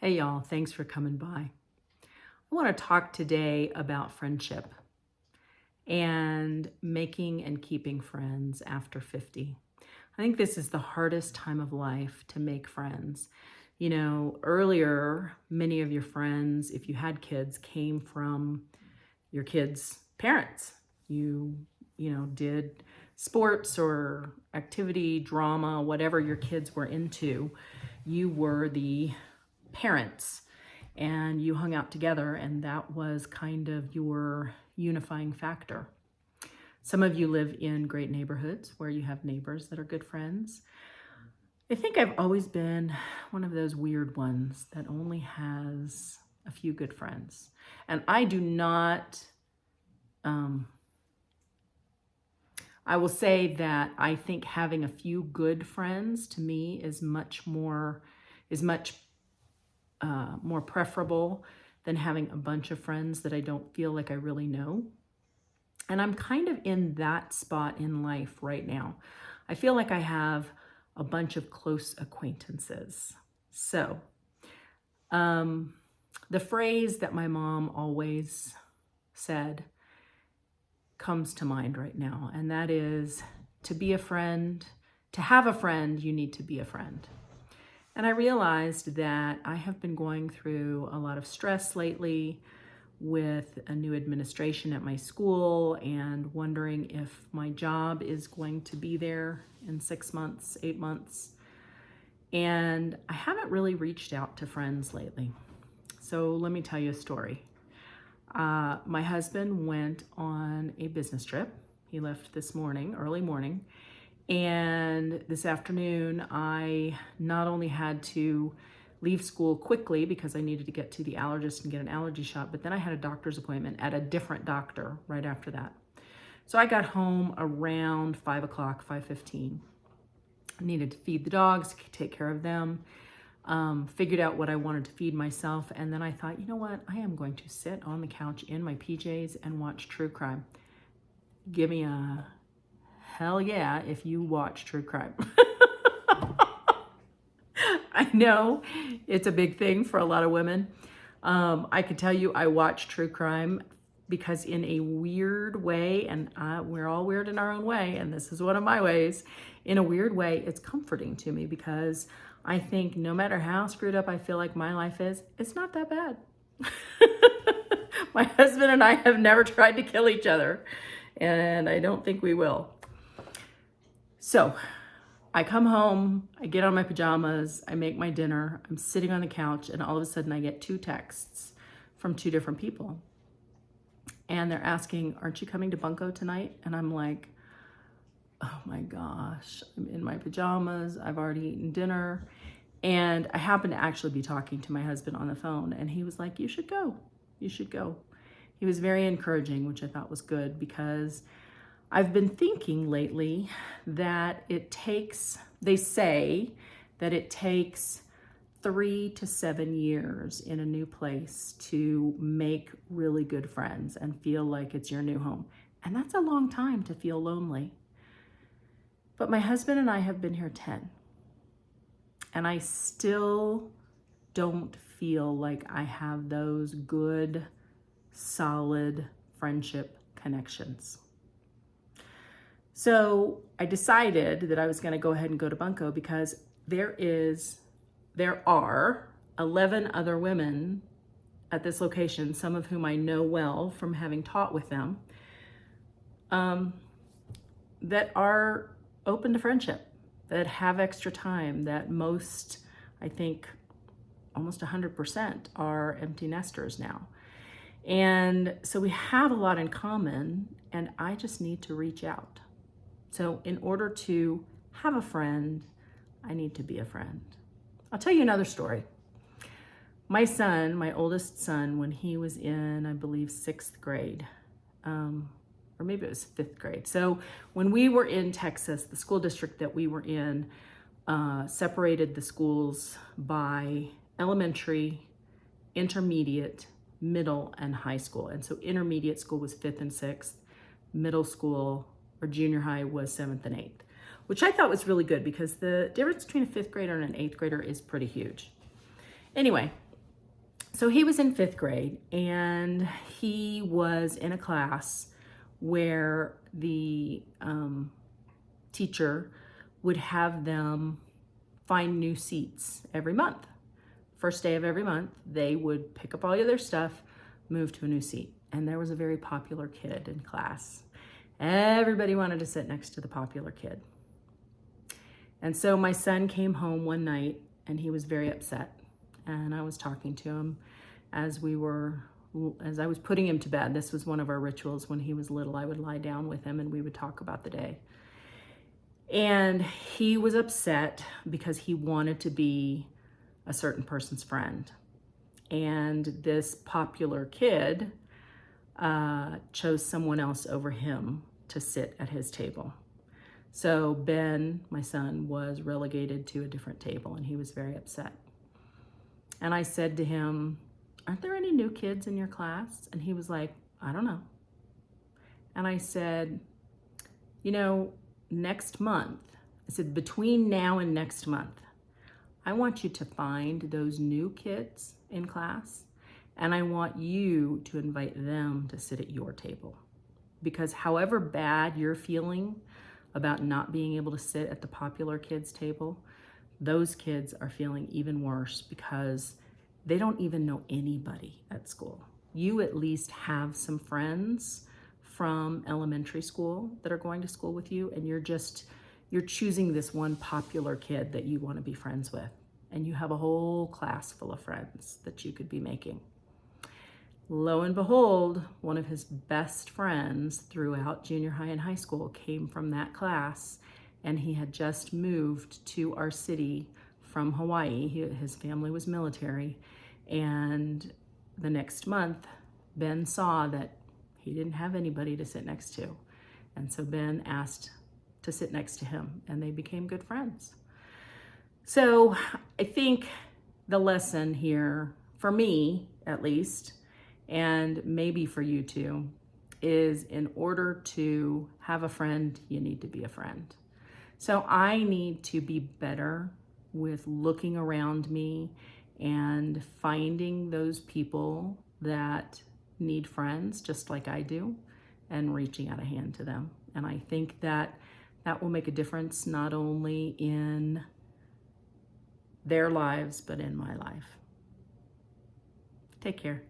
Hey y'all, thanks for coming by. I want to talk today about friendship and making and keeping friends after 50. I think this is the hardest time of life to make friends. You know, earlier, many of your friends, if you had kids, came from your kids' parents. You did sports or activity, drama, whatever your kids were into. You were the parents and you hung out together, and that was kind of your unifying factor. Some of you live in great neighborhoods where you have neighbors that are good friends. I think I've always been one of those weird ones that only has a few good friends. And I do not, I will say that I think having a few good friends to me is much more preferable than having a bunch of friends that I don't feel like I really know. And I'm kind of in that spot in life right now. I feel like I have a bunch of close acquaintances. So, the phrase that my mom always said comes to mind right now, and that is, to be a friend, to have a friend, you need to be a friend. And I realized that I have been going through a lot of stress lately with a new administration at my school and wondering if my job is going to be there in 6 months, 8 months. And I haven't really reached out to friends lately. So let me tell you a story. My husband went on a business trip. He left this morning, early morning. And this afternoon, I not only had to leave school quickly because I needed to get to the allergist and get an allergy shot, but then I had a doctor's appointment at a different doctor right after that. So I got home around 5 o'clock, 5:15. I needed to feed the dogs, take care of them, figured out what I wanted to feed myself, and then I thought, you know what? I am going to sit on the couch in my PJs and watch true crime. Give me a hell yeah if you watch true crime. I know it's a big thing for a lot of women. I can tell you I watch true crime because in a weird way, and we're all weird in our own way, and this is one of my ways, in a weird way, it's comforting to me because I think no matter how screwed up I feel like my life is, it's not that bad. My husband and I have never tried to kill each other, and I don't think we will. So I come home, I get on my pajamas, I make my dinner, I'm sitting on the couch, and all of a sudden I get 2 texts from 2 different people. And they're asking, aren't you coming to Bunko tonight? And I'm like, oh my gosh, I'm in my pajamas, I've already eaten dinner. And I happened to actually be talking to my husband on the phone, and he was like, you should go, you should go. He was very encouraging, which I thought was good because I've been thinking lately that they say that it takes 3 to 7 years in a new place to make really good friends and feel like it's your new home. And that's a long time to feel lonely. But my husband and I have been here 10. And I still don't feel like I have those good, solid friendship connections. So I decided that I was going to go ahead and go to Bunko because there are 11 other women at this location, some of whom I know well from having taught with them, that are open to friendship, that have extra time, that most, I think almost 100% are empty nesters now. And so we have a lot in common, and I just need to reach out. So in order to have a friend, I need to be a friend. I'll tell you another story. My son, my oldest son, when he was in, I believe, 6th grade, or maybe it was 5th grade. So when we were in Texas, the school district that we were in separated the schools by elementary, intermediate, middle, and high school. And so intermediate school was 5th and 6th, middle school or junior high was 7th and 8th, which I thought was really good because the difference between a 5th grader and an 8th grader is pretty huge. Anyway, So he was in 5th grade, and he was in a class where the teacher would have them find new seats every month. First day of every month, they would pick up all of their stuff, move to a new seat. And there was a very popular kid in class. Everybody wanted to sit next to the popular kid. And so my son came home one night and he was very upset. And I was talking to him as I was putting him to bed. This was one of our rituals when he was little. I would lie down with him and we would talk about the day. And he was upset because he wanted to be a certain person's friend. And this popular kid chose someone else over him to sit at his table. So Ben, my son, was relegated to a different table and he was very upset. And I said to him, "Aren't there any new kids in your class?" And he was like, "I don't know." And I said, next month, I said, between now and next month, I want you to find those new kids in class and I want you to invite them to sit at your table. Because however bad you're feeling about not being able to sit at the popular kids' table, those kids are feeling even worse because they don't even know anybody at school. You at least have some friends from elementary school that are going to school with you, and you're choosing this one popular kid that you want to be friends with, and you have a whole class full of friends that you could be making. Lo and behold, one of his best friends throughout junior high and high school came from that class, and he had just moved to our city from Hawaii. His family was military, and the next month, Ben saw that he didn't have anybody to sit next to, and so Ben asked to sit next to him, and they became good friends. So I think the lesson here, for me at least, and maybe for you too, is in order to have a friend, you need to be a friend. So I need to be better with looking around me and finding those people that need friends just like I do and reaching out a hand to them. And I think that will make a difference not only in their lives, but in my life. Take care.